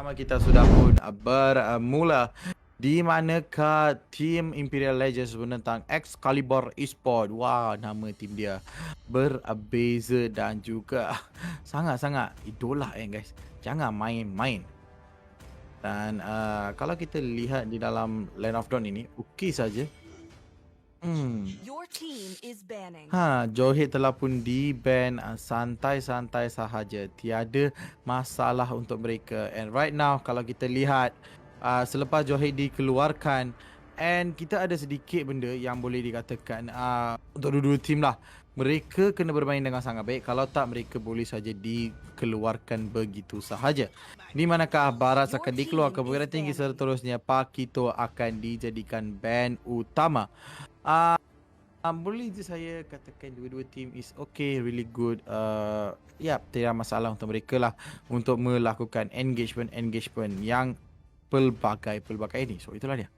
pertama kita sudah pun bermula. Di manakah tim Imperial Legends menentang Excalibur Esport. Wah, nama tim dia berbeza dan juga sangat-sangat idola guys. Jangan main-main. Dan kalau kita lihat di dalam Land of Dawn ini, okey saja. Johid telah pun di-ban, santai-santai sahaja. Tiada masalah untuk mereka. And right now kalau kita lihat selepas Johid dikeluarkan, and kita ada sedikit benda yang boleh dikatakan untuk dua-dua tim lah. Mereka kena bermain dengan sangat baik. Kalau tak, mereka boleh saja dikeluarkan begitu sahaja. Di manakah Baras akan dikeluarkan perwira tinggi, seterusnya Pakito akan dijadikan ban utama. Boleh je saya katakan dua-dua team is okay, really good. Tidak masalah untuk mereka lah untuk melakukan engagement yang pelbagai ini. So itulah dia.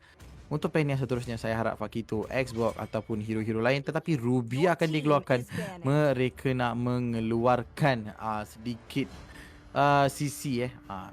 Untuk pen yang seterusnya, saya harap Fakito, Xbox ataupun hero-hero lain, tetapi Ruby akan dikeluarkan. Mereka nak mengeluarkan sedikit sisi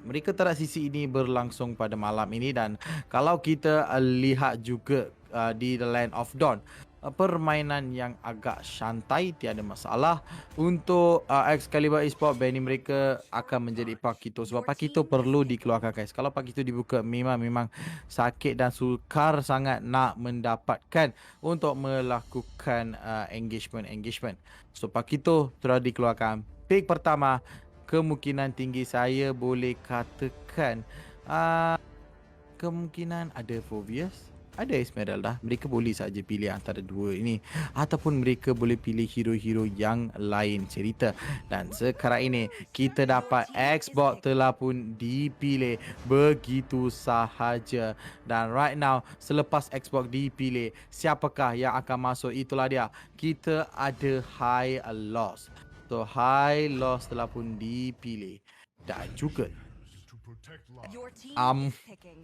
mereka tak nak sisi ini berlangsung pada malam ini. Dan kalau kita lihat juga di The Land of Dawn, permainan yang agak santai, tiada masalah. Untuk Excalibur Esport, banning mereka akan menjadi Pakito, sebab Pakito perlu dikeluarkan guys. Kalau Pakito dibuka, memang sakit dan sukar sangat nak mendapatkan untuk melakukan engagement. So Pakito telah dikeluarkan. Pick pertama, kemungkinan tinggi saya boleh katakan kemungkinan ada Phobius, ada Esmeralda. Mereka boleh saja pilih antara dua ini, ataupun mereka boleh pilih hero-hero yang lain cerita. Dan sekarang ini kita dapat Xbox telah pun dipilih begitu sahaja. Dan right now, selepas Xbox dipilih, siapakah yang akan masuk? Itulah dia. Kita ada High Loss. So High Loss telah pun dipilih. Dan juga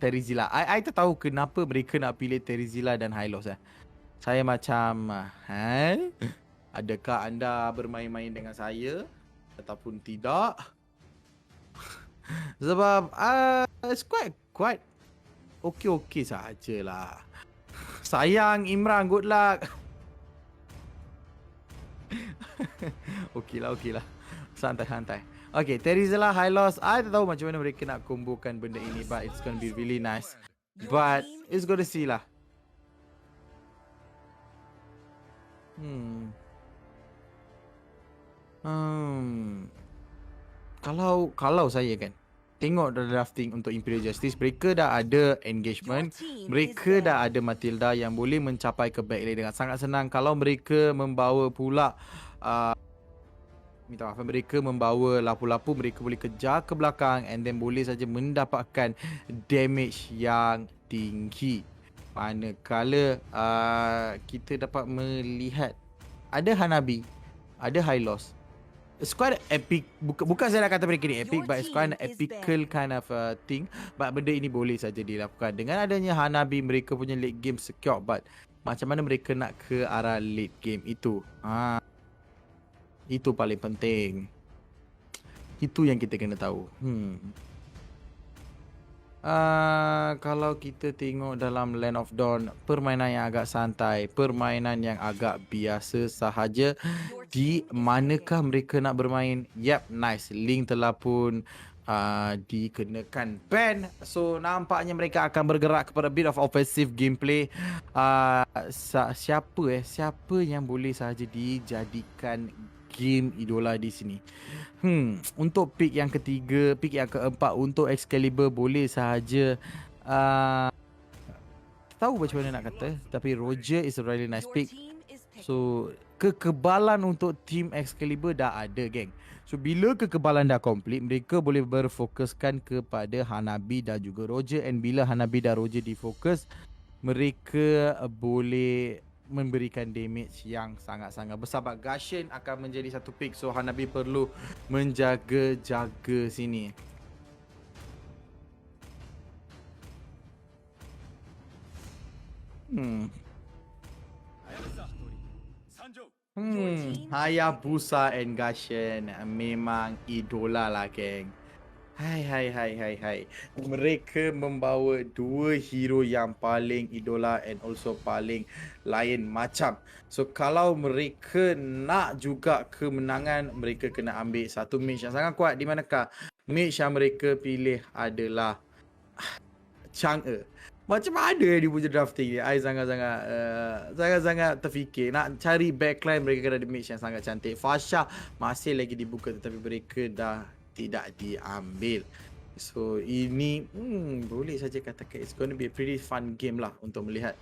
Terizila. I tak tahu kenapa mereka nak pilih Terizila dan Hylos. Saya macam adakah anda bermain-main dengan saya ataupun tidak? Sebab it's quite okay sajalah. Sayang Imran, good luck. Okeylah. Santai. Okay, Terizila, Hylos. I tak tahu macam mana mereka nak kombokan benda ini, but it's gonna be really nice. But it's gonna see lah. Kalau saya kan tengok drafting untuk Imperial Justice, mereka dah ada engagement, mereka dah ada Matilda yang boleh mencapai ke backlane dengan sangat senang. Kalau mereka membawa pula mereka membawa lapu-lapu, mereka boleh kejar ke belakang and then boleh saja mendapatkan damage yang tinggi. Manakala kita dapat melihat ada Hanabi, ada Hylos. It's quite epic. Bukan saya nak kata mereka ni epic, but it's quite an epical kind of thing. But benda ini boleh saja dilakukan. Dengan adanya Hanabi, mereka punya late game secure. But macam mana mereka nak ke arah late game itu? Itu paling penting. Itu yang kita kena tahu. Kalau kita tengok dalam Land of Dawn, permainan yang agak santai, permainan yang agak biasa sahaja. Di manakah mereka nak bermain? Yep, nice. Link telah pun dikenakan ban. So nampaknya mereka akan bergerak kepada bit of offensive gameplay. Siapa yang boleh sahaja dijadikan game idola di sini? Untuk pick yang ketiga, pick yang keempat untuk Excalibur boleh sahaja tahu macam mana nak kata, tapi Roger is a really nice pick. So kekebalan untuk team Excalibur dah ada, geng. So bila kekebalan dah complete, mereka boleh berfokuskan kepada Hanabi dan juga Roger. And bila Hanabi dan Roger difokus, mereka boleh memberikan damage yang sangat-sangat besar. Gashen akan menjadi satu pick, so Hanabi perlu menjaga-jaga sini. Hayabusa and Gashen memang idola lah, geng. Hai. Mereka membawa dua hero yang paling idola and also paling lain macam. So kalau mereka nak juga kemenangan, mereka kena ambil satu mage yang sangat kuat. Di manakah mage yang mereka pilih adalah Chang'e. Macam mana dia punya drafting ni? I sangat-sangat terfikir. Nak cari backline, mereka kena ada mage yang sangat cantik. Fasha masih lagi dibuka tetapi mereka dah tidak diambil. So ini boleh saja katakan it's gonna be a pretty fun game lah untuk melihat.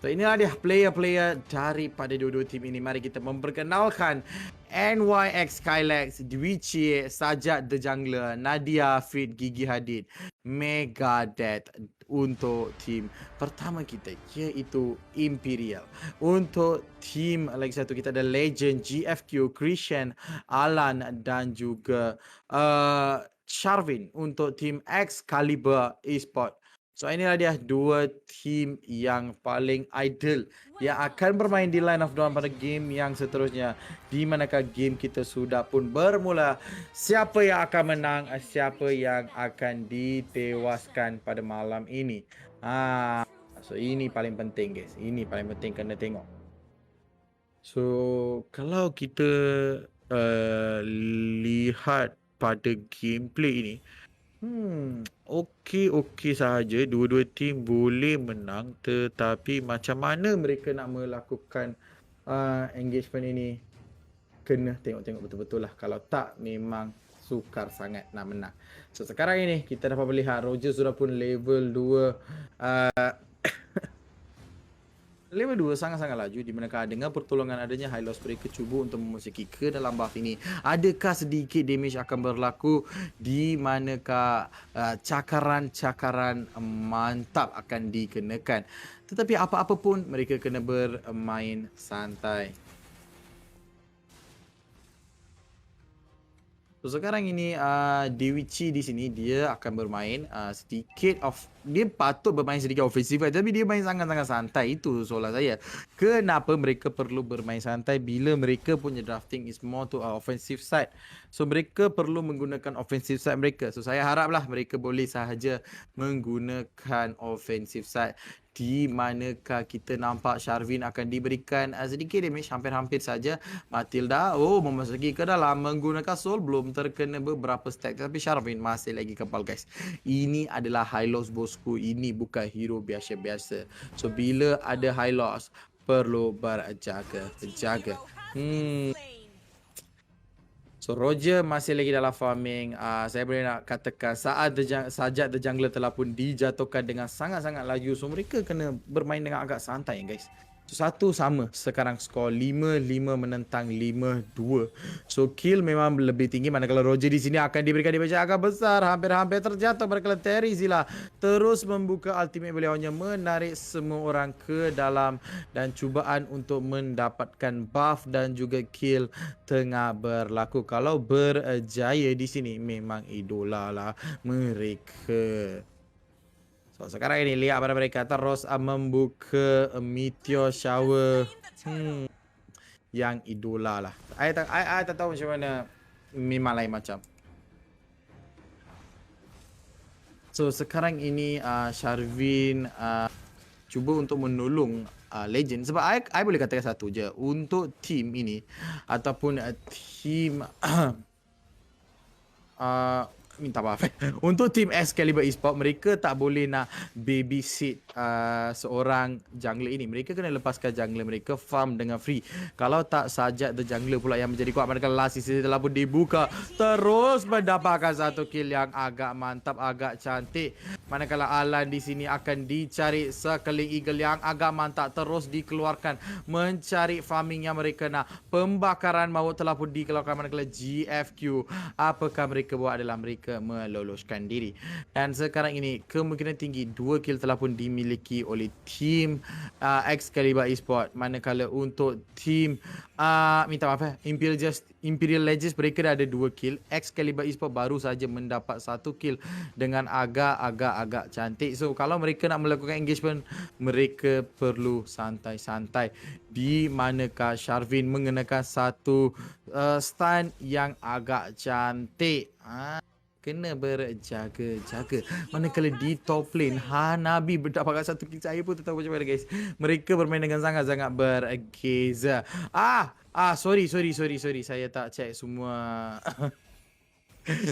So inilah dia player-player daripada dua-dua tim ini. Mari kita memperkenalkan NYX Skylax, Dwichi, Sajat The Jungler, Nadia, Fit, Gigi Hadid, Megadeth untuk tim pertama kita iaitu Imperial. Untuk tim lagi satu kita ada Legend, GFQ, Christian, Alan dan juga Sharvin untuk tim Excalibur Esport. So inilah dia dua tim yang paling idol yang akan bermain di line of dawn pada game yang seterusnya. Di manakah game kita sudah pun bermula. Siapa yang akan menang, siapa yang akan ditewaskan pada malam ini. So ini paling penting guys. Ini paling penting kena tengok. So kalau kita lihat pada gameplay ini, okey sahaja. Dua-dua tim boleh menang, tetapi macam mana mereka nak melakukan engagement ini kena tengok-tengok betul-betul lah. Kalau tak, memang sukar sangat nak menang. So sekarang ini kita dapat melihat Roger sudah pun level 2. Level 2 sangat-sangat laju di manakah dengan pertolongan adanya High Loss mereka cuba untuk memasuki ke dalam buff ini. Adakah sedikit damage akan berlaku di manakah cakaran-cakaran mantap akan dikenakan. Tetapi apa-apa pun mereka kena bermain santai. So sekarang ini Dwichi di sini dia akan bermain dia patut bermain sedikit ofensif tapi dia main sangat-sangat santai. Itu soalan saya. Kenapa mereka perlu bermain santai bila mereka punya drafting is more to offensive side. So mereka perlu menggunakan offensive side mereka. So saya haraplah mereka boleh sahaja menggunakan offensive side. Di manakah kita nampak Sharvin akan diberikan sedikit damage hampir-hampir saja. Matilda memasuki ke dalam menggunakan soul, belum terkena beberapa stack tapi Sharvin masih lagi kepal guys. Ini adalah high loss bosku, ini bukan hero biasa-biasa. So bila ada high loss perlu berjaga-jaga. So Roger masih lagi dalam farming. Saya boleh nak katakan saat Sajat The Jungler telah pun dijatuhkan dengan sangat-sangat laju. So mereka kena bermain dengan agak santai guys. So satu sama sekarang skor 5-5 menentang 5-2. So kill memang lebih tinggi manakala Roger di sini akan diberikan damage agak besar, hampir-hampir terjatuh manakala Terizila terus membuka ultimate beliaunya, menarik semua orang ke dalam dan cubaan untuk mendapatkan buff dan juga kill tengah berlaku. Kalau berjaya di sini memang idola lah mereka. So sekarang ini lihat pada mereka terus membuka meteor shower yang idola lah. I tak tahu macam mana, memang lain macam. So sekarang ini Sharvin cuba untuk menolong Legend. Sebab I boleh katakan satu je, untuk team ini ataupun team minta maaf untuk tim Excalibur Esport, mereka tak boleh nak babysit seorang jungler ini. Mereka kena lepaskan jungler mereka farm dengan free. Kalau tak, Sajat The Jungler pula yang menjadi kuat. Manakala last sisi telah pun dibuka, terus mendapatkan satu kill yang agak mantap, agak cantik. Manakala Alan di sini akan dicari sekeliling eagle yang agak mantap, terus dikeluarkan mencari farming yang mereka nak. Pembakaran maut telah pun dikeluarkan manakala GFQ. Apakah mereka buat adalah mereka mereka meloloskan diri. Dan sekarang ini kemungkinan tinggi 2 kill telah pun dimiliki oleh tim Excalibur Esports, manakala untuk tim minta maaf Imperial Legends mereka dah ada 2 kill. Excalibur Esports baru saja mendapat 1 kill dengan agak cantik. So kalau mereka nak melakukan engagement, mereka perlu santai-santai. Di manakah Sharvin mengenakan satu stun yang agak cantik. Kena berjaga-jaga. Manakala di top lane Hanabi mendapatkan satu kill. Saya pun tak tahu macam mana guys. Mereka bermain dengan sangat-sangat bergeza. Sorry. Saya tak check semua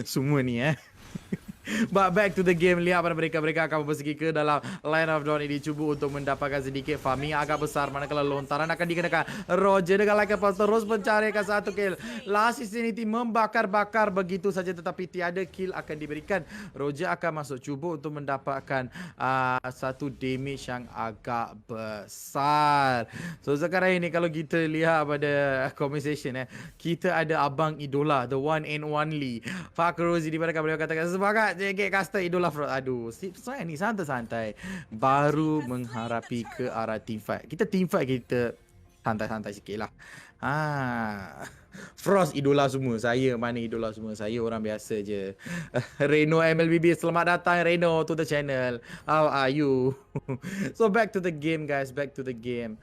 semua ni But back to the game. Lihat pada mereka akan bersegi ke dalam line of dawn ini, cuba untuk mendapatkan sedikit farming yang agak besar. Manakala lontaran akan dikenakan Roger dengan like Pulse terus mencarikan satu kill. Last Insanity membakar-bakar begitu saja, tetapi tiada kill akan diberikan. Roger akan masuk cuba untuk mendapatkan satu damage yang agak besar. So sekarang ini kalau kita lihat pada conversation kita ada abang idola, the one and only Fakrozi, di mana beliau katakan semangat JG caster idola Frost. Aduh, saya ni santai-santai baru mengharapi ke arah team fight. Kita team fight kita santai-santai sikit lah. Frost idola semua. Saya mana idola semua. Saya orang biasa je. Reno MLBB, selamat datang Reno to the channel. How are you? So back to the game guys, back to the game.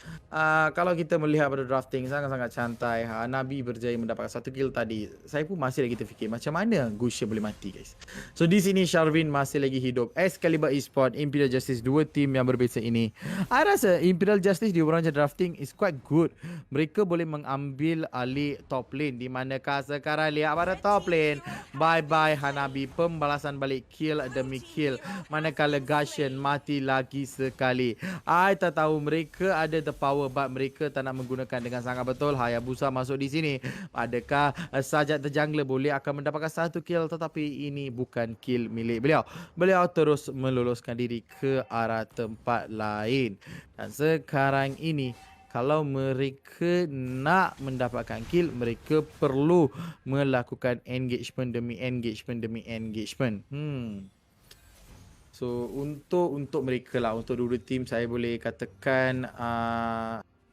Kalau kita melihat pada drafting sangat-sangat santai. Nabi berjaya mendapatkan satu kill tadi. Saya pun masih lagi terfikir macam mana Gusha boleh mati guys. So di sini Sharvin masih lagi hidup. Excalibur Esports, Imperial Justice, dua tim yang berbeza ini. I rasa Imperial Justice di orang drafting is quite good. Mereka boleh mengambil alih top lane, di manakah sekarang lihat pada top lane. Bye-bye Hanabi, pembalasan balik kill demi kill. Manakala Gashen mati lagi sekali. I tak tahu mereka ada the power, but mereka tak nak menggunakan dengan sangat betul. Hayabusa masuk di sini. Adakah Sajat the Jungler boleh akan mendapatkan satu kill, tetapi ini bukan kill milik beliau. Beliau terus meloloskan diri ke arah tempat lain. Dan sekarang ini kalau mereka nak mendapatkan kill, mereka perlu melakukan engagement demi engagement. So untuk mereka lah, untuk dua tim saya boleh katakan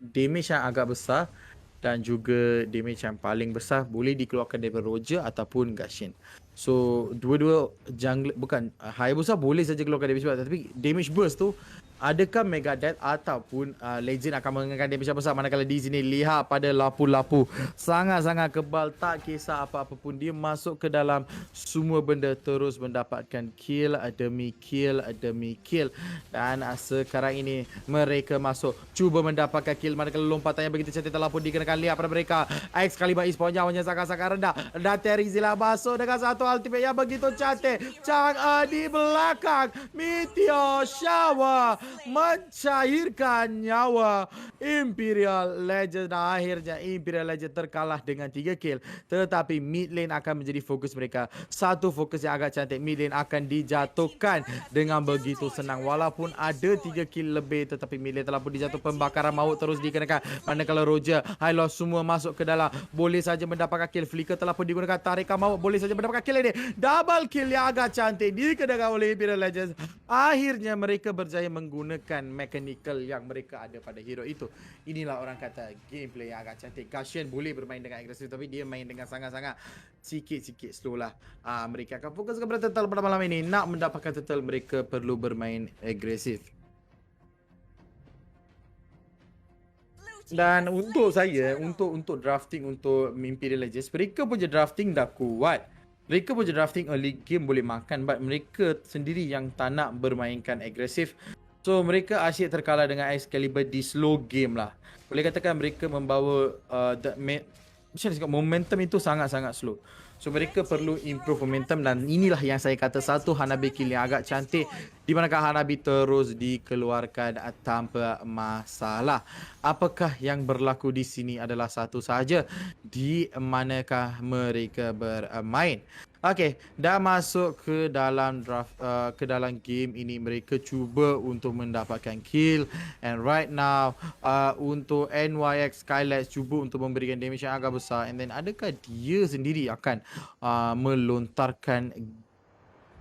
damage yang agak besar dan juga damage yang paling besar boleh dikeluarkan daripada Roger ataupun Gashin. So dua-dua jungler, bukan Hayabusa boleh saja keluarkan damage besar, tapi damage burst tu adakah Megadeth ataupun Legend akan mengenakan damage yang besar. Manakala di sini lihat pada lapu-lapu sangat-sangat kebal, tak kisah apa-apa pun dia masuk ke dalam semua benda, terus mendapatkan kill demi kill. Dan sekarang ini mereka masuk cuba mendapatkan kill. Manakala lompatan yang begitu cantik telah pun dikenakan. Lihat pada mereka Excalibur Esports nyawanya sangat-sangat rendah, dan Terizila masuk dengan satu ultimate yang begitu cantik. Chang'e di belakang, Meteor Shower mencairkan nyawa Imperial Legend. Dan akhirnya Imperial Legend terkalah dengan 3 kill. Tetapi mid lane akan menjadi fokus mereka. Satu fokus yang agak cantik. Mid lane akan dijatuhkan dengan begitu senang. Walaupun ada 3 kill lebih, tetapi mid lane telah pun dijatuh. Pembakaran maut terus dikenakan. Manakala Roger, Hylos semua masuk ke dalam, boleh saja mendapatkan kill. Flicker telah pun digunakan. Tarikan maut boleh saja mendapatkan kill ini. Double kill yang agak cantik dikenakan oleh Imperial Legends. Akhirnya mereka berjaya menggunakan mechanical yang mereka ada pada hero itu. Inilah orang kata gameplay yang agak cantik. Gashen boleh bermain dengan agresif, tapi dia main dengan sangat-sangat sikit-sikit slow lah. Mereka akan fokus kepada turtle pada malam ini. Nak mendapatkan turtle, mereka perlu bermain agresif. Dan untuk saya, untuk drafting untuk Imperial Legends, mereka punya drafting dah kuat. Mereka punya drafting early game boleh makan, but mereka sendiri yang tak nak bermainkan agresif. So mereka asyik terkalah dengan Excalibur di slow game lah. Boleh katakan mereka membawa momentum itu sangat-sangat slow. So mereka perlu improve momentum, dan inilah yang saya kata satu Hanabi kill yang agak cantik, di manakah Hanabi terus dikeluarkan tanpa masalah. Apakah yang berlaku di sini adalah satu sahaja, di manakah mereka bermain. Okey, dah masuk ke dalam draft, ke dalam game ini. Mereka cuba untuk mendapatkan kill, and right now untuk NYX Skylights cuba untuk memberikan damage yang agak besar. And then adakah dia sendiri akan melontarkan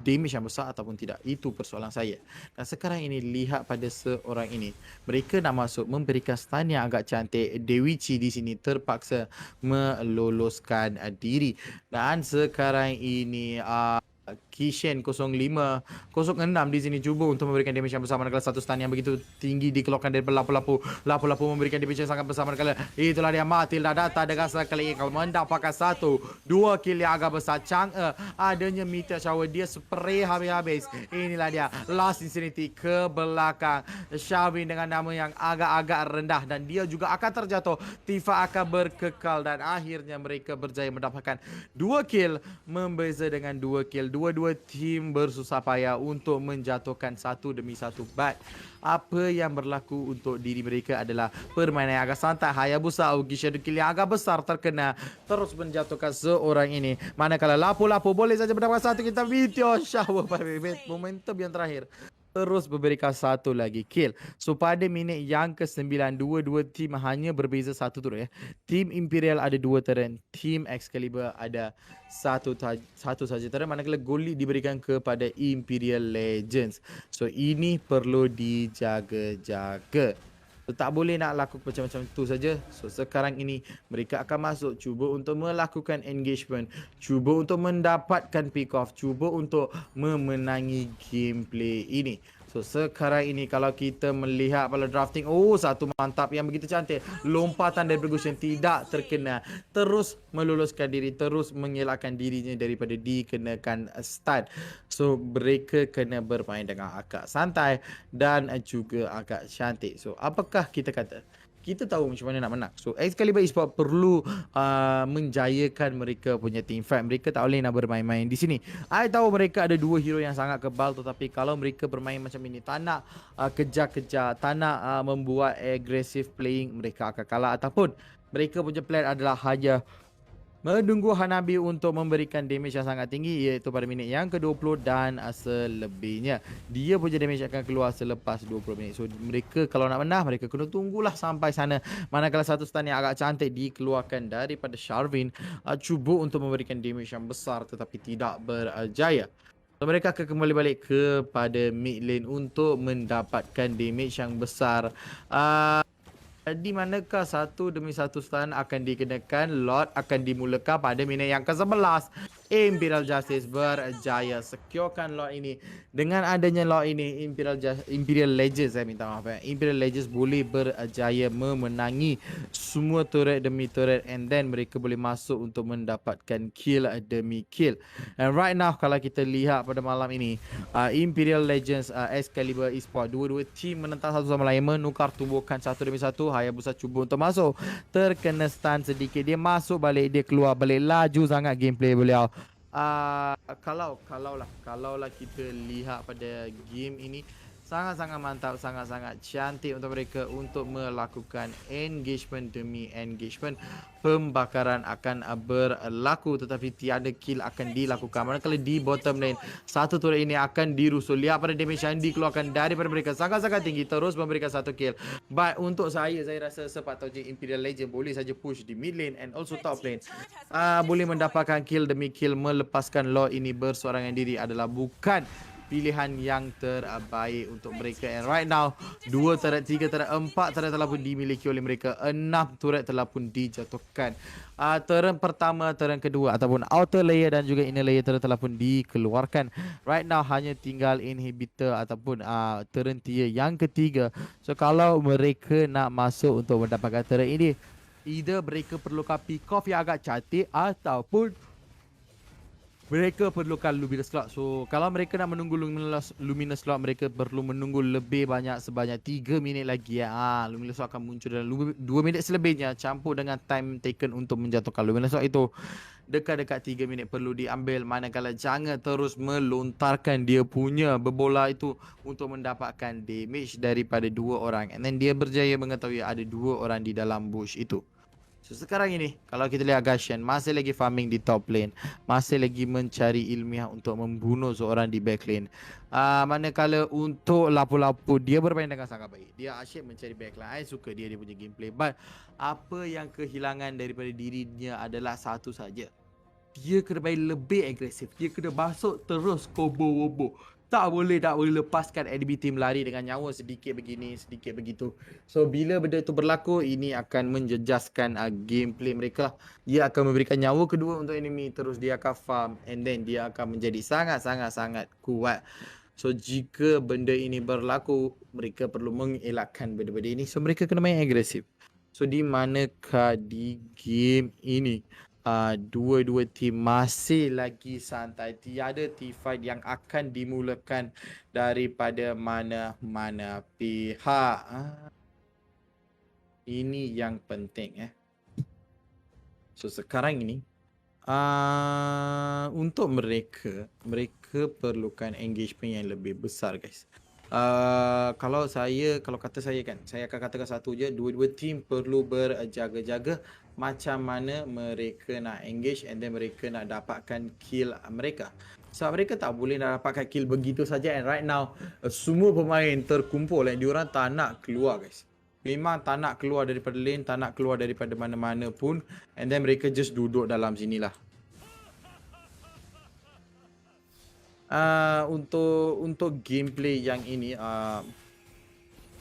damage yang besar ataupun tidak. Itu persoalan saya. Dan sekarang ini lihat pada seorang ini. Mereka nak masuk memberikan stun yang agak cantik. Dewichi di sini terpaksa meloloskan diri. Dan sekarang ini Kishen 0506 di sini cuba untuk memberikan damage yang besar, manakala satu stun yang begitu tinggi dikeluarkan dari lapu-lapu. Lapu-lapu memberikan damage yang sangat besar, manakala itulah dia Matilda datang dengan sekali kalau mendapatkan 1-2 kill yang agak besar. Chang'e adanya meteor shower, dia spray habis-habis. Inilah dia Last Insanity ke belakang. Shavin dengan nama yang agak-agak rendah dan dia juga akan terjatuh. Tifa akan berkekal dan akhirnya mereka berjaya mendapatkan 2 kill, membeza dengan 2 kill. Dua-dua tim bersusah payah untuk menjatuhkan satu demi satu. But apa yang berlaku untuk diri mereka adalah permainan yang agak santai. Hayabusa Aoki Shadow Kill yang agak besar terkena, terus menjatuhkan seorang ini. Manakala lapu-lapu boleh saja mendapatkan satu, kita meteor shower pada momentum yang terakhir terus memberikan satu lagi kill. So pada minit yang ke-9, dua-dua tim hanya berbeza satu turret ya. Tim Imperial ada 2 turret, Tim Excalibur ada satu saja turret, manakala goal lead diberikan kepada Imperial Legends. So ini perlu dijaga-jaga. So, tak boleh nak lakukan macam-macam tu saja. So sekarang ini mereka akan masuk, cuba untuk melakukan engagement, cuba untuk mendapatkan pick off, cuba untuk memenangi gameplay ini. So sekarang ini kalau kita melihat pada drafting, satu mantap yang begitu cantik, lompatan dari Bergusion tidak terkena, terus meloloskan diri, terus mengelakkan dirinya daripada dikenakan stun. So mereka kena bermain dengan agak santai dan juga agak cantik. So apakah kita kata? Kita tahu macam mana nak menang. So Excalibur Esports perlu menjayakan mereka punya team fight. Mereka tak boleh nak bermain-main di sini. I tahu mereka ada 2 hero yang sangat kebal, tetapi kalau mereka bermain macam ini, tak nak kejar-kejar, tak nak membuat aggressive playing, mereka akan kalah. Ataupun mereka punya plan adalah hanya menunggu Hanabi untuk memberikan damage yang sangat tinggi, iaitu pada minit yang ke-20 dan selebihnya. Dia punya damage akan keluar selepas 20 minit. So mereka kalau nak menang, mereka kena tunggulah sampai sana. Manakala satu stun yang agak cantik dikeluarkan daripada Sharvin, cuba untuk memberikan damage yang besar tetapi tidak berjaya. So, mereka akan kembali balik kepada mid lane untuk mendapatkan damage yang besar. Di manakah satu demi satu stun akan dikenakan, Lord akan dimulakan pada minit yang ke-11. Imperial Justice berjaya securekan Lord ini. Dengan adanya Lord ini, Imperial Legends, saya minta maaf ya, Imperial Legends boleh berjaya memenangi semua turret demi turret, and then mereka boleh masuk untuk mendapatkan kill demi kill. And right now kalau kita lihat pada malam ini, Imperial Legends, Excalibur Esports, dua-dua tim menentang satu sama lain, menukar tumbukan satu demi satu. Hayabusa cuba untuk masuk, terkena stun sedikit, dia masuk balik, dia keluar balik, laju sangat gameplay beliau. Kalaulah kita lihat pada game ini, sangat-sangat mantap, sangat-sangat cantik untuk mereka untuk melakukan engagement demi engagement. Pembakaran akan berlaku tetapi tiada kill akan dilakukan. Manakala di bottom lane, satu turret ini akan dirusuh. Lihat pada damage yang dikeluarkan daripada mereka, sangat-sangat tinggi, terus memberikan satu kill. But untuk saya rasa sepatutnya Imperial Legend boleh saja push di mid lane and also top lane. Boleh mendapatkan kill demi kill, melepaskan Lord ini bersorangan diri adalah bukan pilihan yang terbaik untuk mereka. And right now, 2 turret, 3 turret, 4 turret telah pun dimiliki oleh mereka, 6 turret telah pun dijatuhkan. Turret pertama, turret kedua ataupun outer layer dan juga inner layer turret telah pun dikeluarkan. Right now hanya tinggal inhibitor ataupun turret tier yang ketiga. So kalau mereka nak masuk untuk mendapatkan turret ini, either mereka perlukan pick off yang agak cantik ataupun mereka perlukan Luminous Slot. So kalau mereka nak menunggu Luminous Slot, mereka perlu menunggu lebih banyak, sebanyak 3 minit lagi ya. Luminous Slot akan muncul dalam 2 minit selebihnya, campur dengan time taken untuk menjatuhkan Luminous Slot itu. Dekat-dekat 3 minit perlu diambil, manakala jangan terus melontarkan dia punya berbola itu untuk mendapatkan damage daripada 2 orang. And then dia berjaya mengetahui ada 2 orang di dalam bush itu. So sekarang ini kalau kita lihat Gashan masih lagi farming di top lane, masih lagi mencari ilmiah untuk membunuh seorang di back lane. Manakala untuk lapu-lapu, dia bermain dengan sangat baik. Dia asyik mencari backline. I suka dia punya gameplay. But apa yang kehilangan daripada dirinya adalah satu saja. dia kena main lebih agresif. Dia kena masuk terus combo-wombo. Tak boleh lepaskan enemy team lari dengan nyawa sedikit begini, sedikit begitu. So bila benda itu berlaku, ini akan menjejaskan gameplay mereka. Dia akan memberikan nyawa kedua untuk enemy, terus dia akan farm, and then dia akan menjadi sangat kuat. So jika benda ini berlaku, mereka perlu mengelakkan benda-benda ini. So mereka kena main agresif. So di manakah di game ini dua-dua tim masih lagi santai. Tiada T-fight yang akan dimulakan daripada mana-mana pihak. Ini yang penting. So sekarang ini untuk mereka perlukan engagement yang lebih besar, guys. Kalau kata saya kan, saya akan katakan satu je, dua-dua team perlu berjaga-jaga macam mana mereka nak engage and then mereka nak dapatkan kill mereka. Sebab mereka tak boleh nak dapatkan kill begitu saja, and right now semua pemain terkumpul dan diorang tak nak keluar, guys. Memang tak nak keluar daripada lane, tak nak keluar daripada mana-mana pun, and then mereka just duduk dalam sinilah. Untuk gameplay yang ini,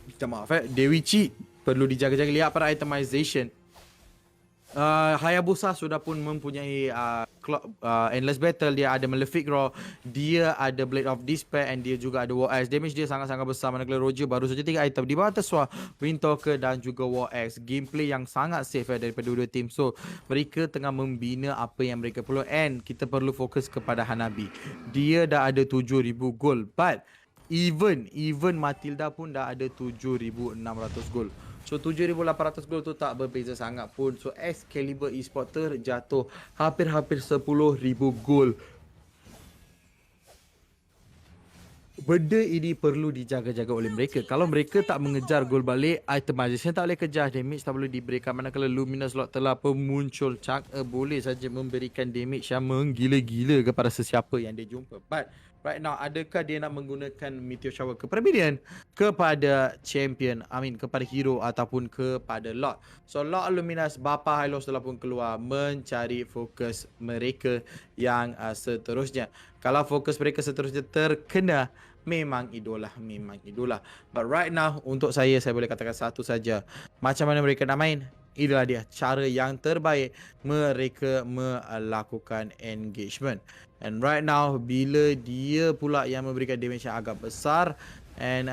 minta maaf, Dewi Chi perlu dijaga-jaga. Lihat pada itemization, Hayabusa sudah pun mempunyai Endless Battle. Dia ada Malefic Roar, dia ada Blade of Despair, and dia juga ada War Axe. Damage dia sangat-sangat besar, manakala Roger baru saja 3 item di bawah Teswa, Windtalker dan juga War Axe. Gameplay yang sangat safe daripada dua-dua tim. So mereka tengah membina apa yang mereka perlu, and kita perlu fokus kepada Hanabi. Dia dah ada 7,000 gold, but even Matilda pun dah ada 7,600 gold. So 7,800 gold tu tak berbeza sangat pun. So Excalibur Esports terjatuh hampir 10,000 gold. Benda ini perlu dijaga-jaga oleh mereka. Kalau mereka tak mengejar gol balik, itemization tak boleh kejar, damage tak boleh diberikan. Manakala Luminous Lord telah pun muncul, boleh saja memberikan damage yang menggila-gila kepada sesiapa yang dia jumpa. But right now, adakah dia nak menggunakan Meteor Shower kepada minion, kepada champion, kepada hero ataupun kepada Lord? So Lord Luminous, Bapa Hylos telah pun keluar mencari fokus mereka yang seterusnya. Kalau fokus mereka seterusnya terkena, memang idola. But right now, untuk saya boleh katakan satu saja. Macam mana mereka nak main? Inilah dia cara yang terbaik mereka melakukan engagement. And right now, bila dia pula yang memberikan damage yang agak besar, and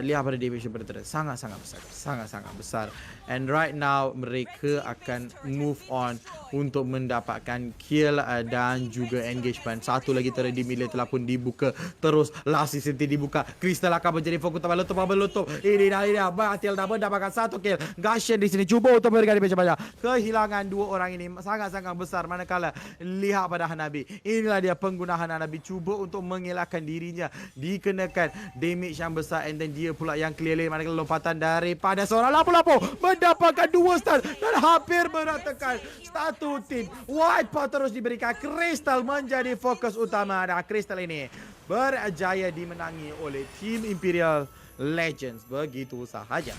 lihat pada damage yang sangat-sangat besar. And right now mereka akan move on untuk mendapatkan kill dan juga engagement. Satu lagi terjadi, Miller telah pun dibuka. Terus last season dibuka. Crystal akan menjadi fokus tambah letup. Ini dah Matilda mendapatkan satu kill. Gashen di sini cuba untuk memberikan damage banyak. Kehilangan dua orang ini sangat-sangat besar. Manakala lihat pada Hanabi, inilah dia penggunaan Hanabi, cuba untuk mengelakkan dirinya dikenakan damage yang besar, and then dia pula yang clear lane. Manakala lompatan daripada seorang lapu-lapu mendapatkan 2 stun dan hampir meratakan satu tim. White Paw terus diberikan. Crystal menjadi fokus utama, dan Crystal ini berjaya dimenangi oleh tim Imperial Legends begitu sahaja.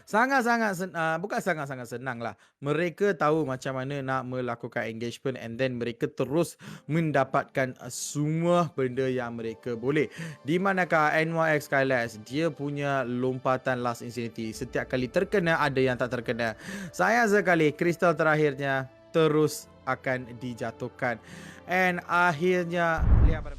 Bukan sangat-sangat senang lah. Mereka tahu macam mana nak melakukan engagement, and then mereka terus mendapatkan semua benda yang mereka boleh. Di manakah NYX Skylash, dia punya lompatan Last Insanity, setiap kali terkena ada yang tak terkena. Sayang sekali Crystal terakhirnya terus akan dijatuhkan. And akhirnya lihat pada